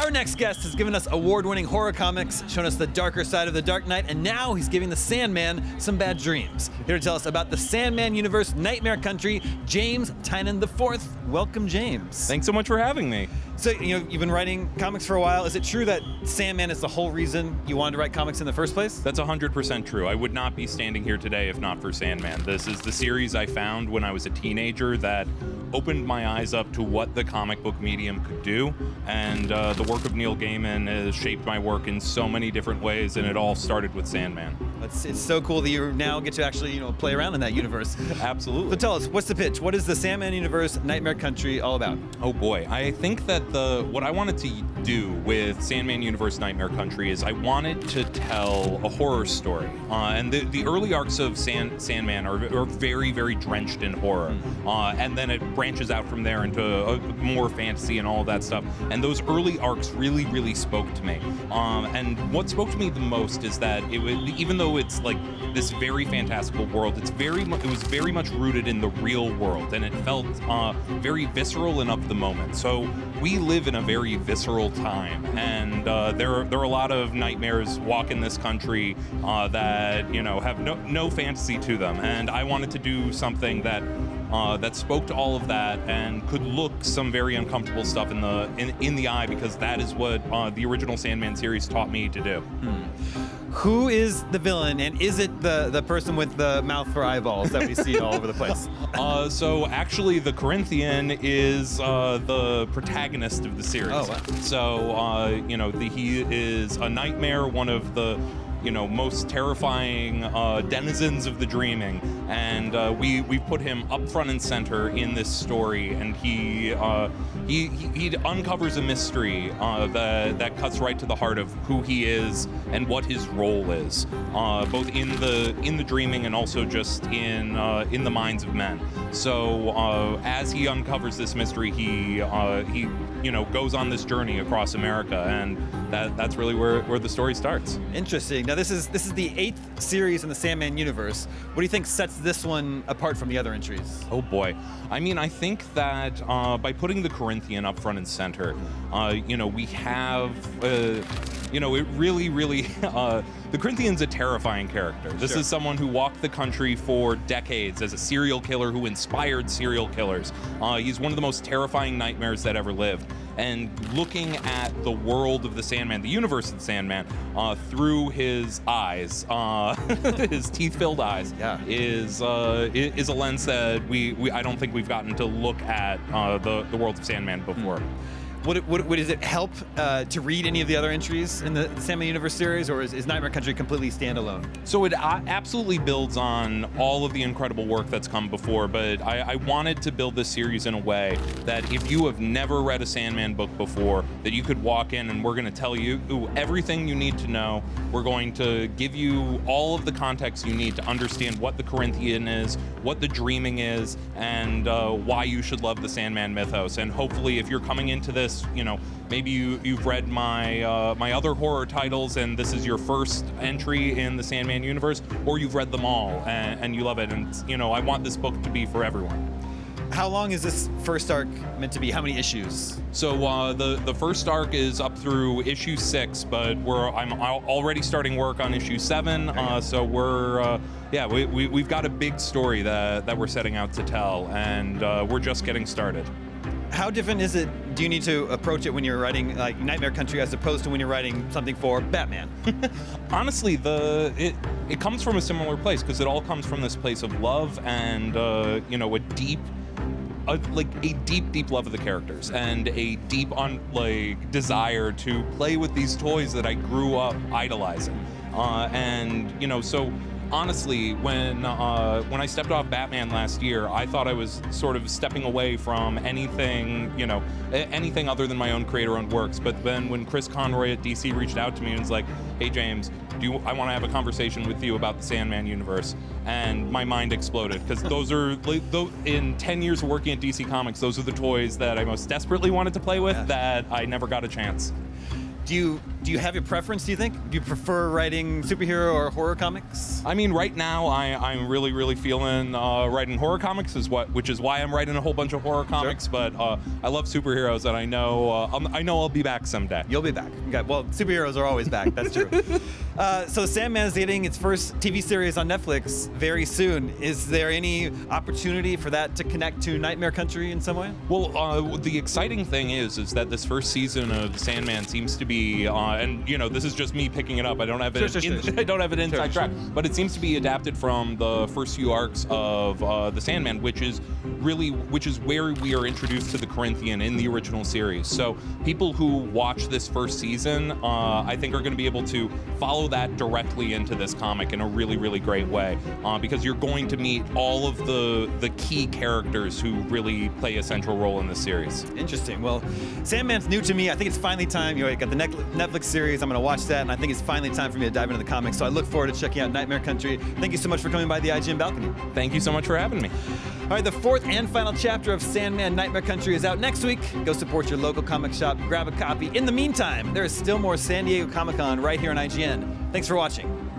Our next guest has given us award-winning horror comics, shown us the darker side of the Dark Knight, and now he's giving the Sandman some bad dreams. Here to tell us about the Sandman Universe Nightmare Country, James Tynion IV. Welcome, James. Thanks so much for having me. So, you've been writing comics for a while. Is it true that Sandman is the whole reason you wanted to write comics in the first place? That's 100% true. I would not be standing here today if not for Sandman. This is the series I found when I was a teenager that opened my eyes up to what the comic book medium could do, and the work of Neil Gaiman has shaped my work in so many different ways, and it all started with Sandman. It's so cool that you now get to actually, play around in that universe. Absolutely. So tell us, what's the pitch? What is the Sandman Universe Nightmare Country all about? Oh boy, I think that what I wanted to do with Sandman Universe Nightmare Country is I wanted to tell a horror story. And the early arcs of Sandman are very, very drenched in horror. And then it branches out from there into more fantasy and all of that stuff. And those early arcs really, really spoke to me. And what spoke to me the most is that even though it's like this very fantastical world, it was very much rooted in the real world, and it felt very visceral and of the moment. So we live in a very visceral time, and there are a lot of nightmares walking this country that have no fantasy to them, and I wanted to do something that spoke to all of that and could look some very uncomfortable stuff in the eye, because that is what the original Sandman series taught me to do. Who is the villain, and is it the person with the mouth for eyeballs that we see all over the place? So actually, the Corinthian is the protagonist of the series. Oh, wow. So he is a nightmare, one of the most terrifying denizens of the dreaming, and we've put him up front and center in this story, and he uncovers a mystery that cuts right to the heart of who he is and what his role is, both in the dreaming and also just in the minds of men. So as he uncovers this mystery, he goes on this journey across America, and that's really where the story starts. Interesting. Now, this is the 8th series in the Sandman universe. What do you think sets this one apart from the other entries? Oh boy. I mean, I think that by putting the Corinthian up front and center, we have, it really, really, the Corinthian's a terrifying character. This is someone who walked the country for decades as a serial killer who inspired serial killers. He's one of the most terrifying nightmares that ever lived. And looking at the world of the Sandman, the universe of the Sandman, through his eyes, his teeth-filled eyes, is a lens that I don't think we've gotten to look at the world of Sandman before. Does it help to read any of the other entries in the Sandman Universe series, or is Nightmare Country completely standalone? So it absolutely builds on all of the incredible work that's come before, but I wanted to build this series in a way that if you have never read a Sandman book before, that you could walk in and we're going to tell you everything you need to know. We're going to give you all of the context you need to understand what the Corinthian is, what the dreaming is, and why you should love the Sandman mythos. And hopefully, if you're coming into this, maybe you've read my other horror titles and this is your first entry in the Sandman universe, or you've read them all and you love it. And I want this book to be for everyone. How long is this first arc meant to be? How many issues? So the first arc is up through issue 6, but I'm already starting work on issue 7. So we've got a big story that we're setting out to tell, and we're just getting started. How different is it, do you need to approach it when you're writing like Nightmare Country as opposed to when you're writing something for Batman? Honestly, it comes from a similar place, because it all comes from this place of love and a deep love of the characters, and a deep desire to play with these toys that I grew up idolizing. So honestly, when I stepped off Batman last year, I thought I was sort of stepping away from anything other than my own creator-owned works. But then when Chris Conroy at DC reached out to me and was like, "Hey James, I want to have a conversation with you about the Sandman universe," and my mind exploded, because in 10 years of working at DC Comics, those are the toys that I most desperately wanted to play with that I never got a chance. Do you have your preference, do you think? Do you prefer writing superhero or horror comics? I mean, right now I'm really feeling writing horror comics, which is why I'm writing a whole bunch of horror comics. Sure. But I love superheroes, and I know I'll be back someday. You'll be back. Okay. Well, superheroes are always back. That's true. So Sandman is getting its first TV series on Netflix very soon. Is there any opportunity for that to connect to Nightmare Country in some way? Well, the exciting thing is that this first season of Sandman seems to be, and this is just me picking it up. I don't have it. I don't have it inside track, but it seems to be adapted from the first few arcs of the Sandman, which is where we are introduced to the Corinthian in the original series. So people who watch this first season, I think, are going to be able to follow that directly into this comic in a really great way, because you're going to meet all of the key characters who really play a central role in this series. Interesting. Well, Sandman's new to me. I think it's finally time. You got the Netflix series. I'm going to watch that, and I think it's finally time for me to dive into the comics. So I look forward to checking out Nightmare Country. Thank you so much for coming by the IGN balcony. Thank you so much for having me. All right, the fourth and final chapter of Sandman Nightmare Country is out next week. Go support your local comic shop, grab a copy. In the meantime, there is still more San Diego Comic-Con right here on IGN. Thanks for watching.